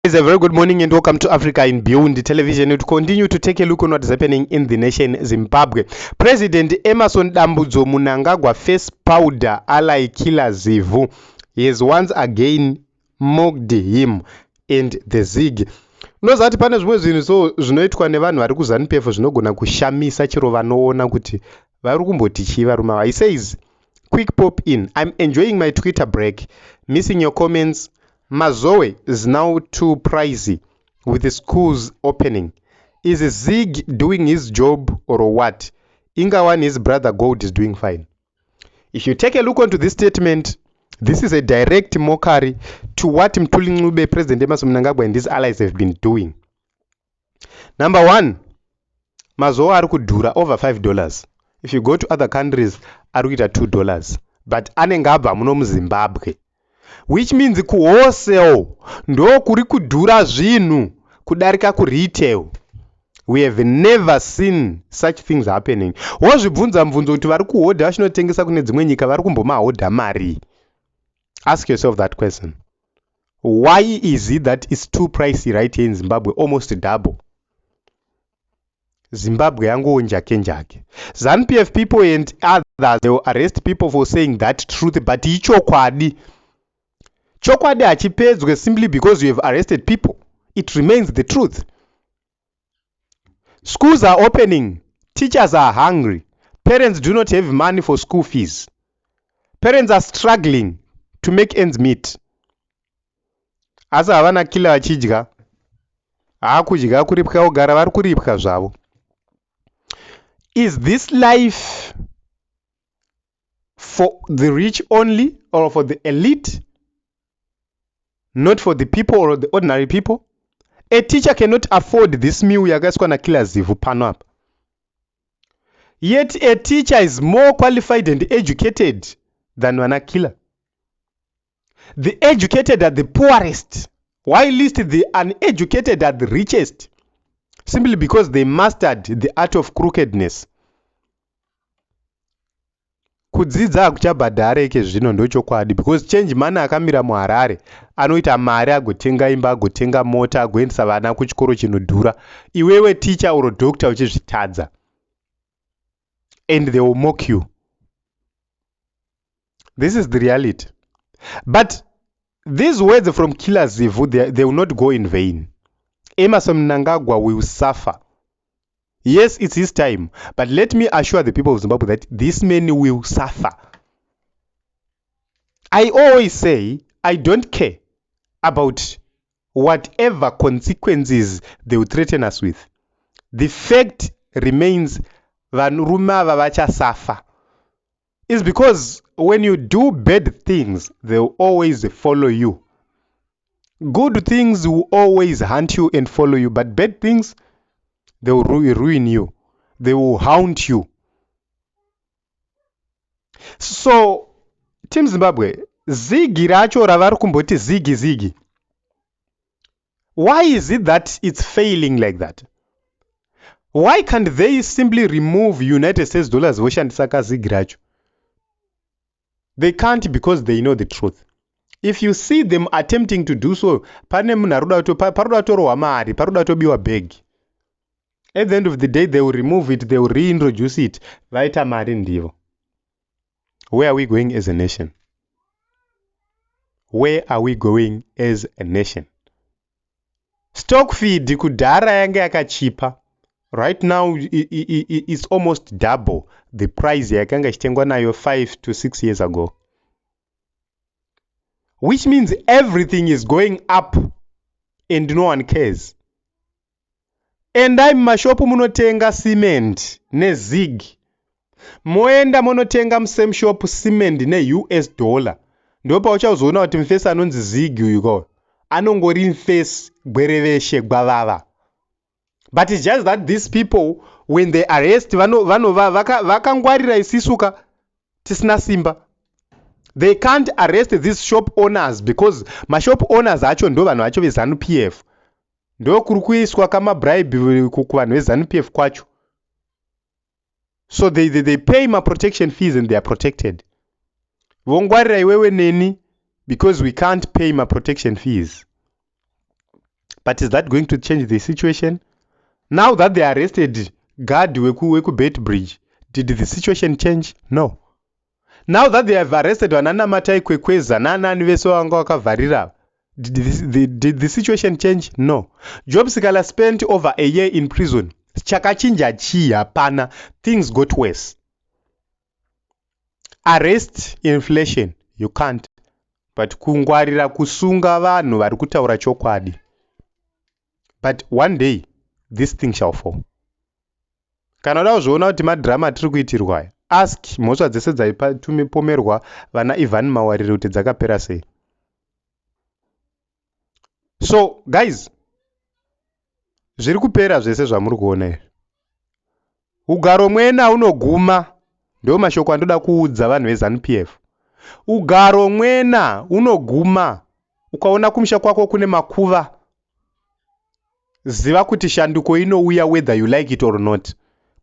It's a very good morning and welcome to Africa in Beyond Television. To continue to take a look on what's happening in the nation Zimbabwe. President Emmerson Dambudzo Mnangagwa face powder ally killer Zivu. He has once again mocked him and the Zig. Nozati pane zvimwe zvinhu so zvinoitwa nevanhu vari kuZANU-PF zvinogona kushamisa chero vanoona kuti vari kumboti chii varume ava. He says, quick pop in. I'm enjoying my Twitter break. Missing your comments. Mazoe is now too pricey with the schools opening. Is Zig doing his job or what? Ingawan, his brother Gold, is doing fine. If you take a look onto this statement, this is a direct mockery to what Mthuli Ncube, President Emmerson Mnangagwa and his allies have been doing. Number one, Mazoe ari kudhura over $5. If you go to other countries, ari kuita $2. But anenge abva muno muZimbabwe. Which means ku wholesale ndo kuri kudhura zvinhu kudarika ku retail. We have never seen such things happening. Wozvibvunza mvunzo kuti vari kuhodha vachinotengesa kune dzimwe nyika vari kumbomahodha mari. Ask yourself that question. Why is it that it's too pricey right here in Zimbabwe, almost double? Zimbabwe yango njake. ZANU-PF people and others, they will arrest people for saying that truth, but ichokwadi. Chokwadi hachipedzwe simply because you have arrested people. It remains the truth. Schools are opening. Teachers are hungry. Parents do not have money for school fees. Parents are struggling to make ends meet. Asa havana kila vachidya. Haakudya kuripwa kugara vari kuripwa zvavo. Is this life for the rich only or for the elite? Not for the people or the ordinary people? A teacher cannot afford this meal yakaiswa na kila Zivu pano apa. Yet a teacher is more qualified and educated than Wanakila. The educated are the poorest, while the uneducated are the richest, simply because they mastered the art of crookedness. Kudzidza akuchabhadhareke zvino ndochokwadi, because change mana akamira muHarare anoita mari agotenga imba, agotenga mota, agoendesa vana kuchikoro chinodhura. Iwewe teacher or doctor uchizvitadza, and they will mock you. This is the reality. But these words from Killer Zivu, they will not go in vain. Emmerson Mnangagwa will suffer. Yes, it's his time, but let me assure the people of Zimbabwe that this man will suffer. I always say I don't care about whatever consequences they will threaten us with. The fact remains vanuruma vavacha suffer. It's because when you do bad things, they will always follow you. Good things will always hunt you and follow you, but bad things, they will ruin you. They will haunt you. So, Team Zimbabwe, Zigi racho ravari kumboti zigi. Why is it that it's failing like that? Why can't they simply remove United States dollars voshandisa ka zigi racho? They can't, because they know the truth. If you see them attempting to do so, pane munhu paruda torwa mari, paruda tobiwa bag. At the end of the day, they will remove it, they will reintroduce it. Vaita mari ndivo. Where are we going as a nation? Where are we going as a nation? Stock feed kudhara yange yakachipa. Right now, it's almost double the price yakanga ichitengwa nayo 5 to 6 years ago. Which means everything is going up and no one cares. Endai mumashopu munotenga cement ne Zig. Moenda munotenga musame shop cement ne US dollar. Ndopa uchazoona kuti mfesi anonzi Zig uyuko anongori mfesi gwereveshe gwavava. But it's just that these people, when they arrest vakangwarira isisuka tisina simba. They can't arrest these shop owners because mashop owners acho ndo vanhu vacho veZANU-PF. Ndo kuri kuiswa kama bribe kuvanhu veZANU-PF kwacho. So they pay my protection fees and they are protected. Vongwarira iwewe neni because we can't pay my protection fees. But is that going to change the situation? Now that they arrested guard weku Bridge, did the situation change? No. Now that they have arrested Vanana Matai Kwekweza, Nanani Veso Anga Vakavharira, did the situation change? No. Job Sikala spent over a year in prison. Chakachinja chi hapana. Things got worse. Arrest inflation, you can't. But kungwarira kusunga vanhu vari kutaura chokwadi. But one day this thing shall fall. Kana uda kuzviona kuti madrama tiri kuitirwa aya, ask mhosva dzese dzaipomerwa vana Ivan Mawarire kuti dzakapera sei. So guys, zviri kupera zvese zvamuri kuona izvi. Ugaro mwena unoguma, ndio mashoko andoda kuudza vanhu veZANU-PF. Ugaro mwena unoguma, ukaona kumusha kwako kune makuva, ziva kuti shanduko inouya whether you like it or not.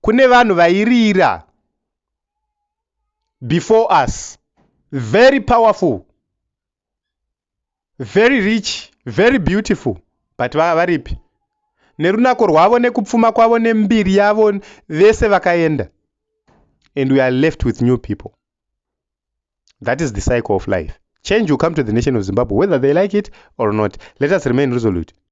Kune vanhu vairira before us, very powerful, very rich, very beautiful, but varipi? Nerunako rwavo nekupfuma kwavo nembiri yavo vese vakaenda. And we are left with new people. That is the cycle of life. Change will come to the nation of Zimbabwe, whether they like it or not. Let us remain resolute.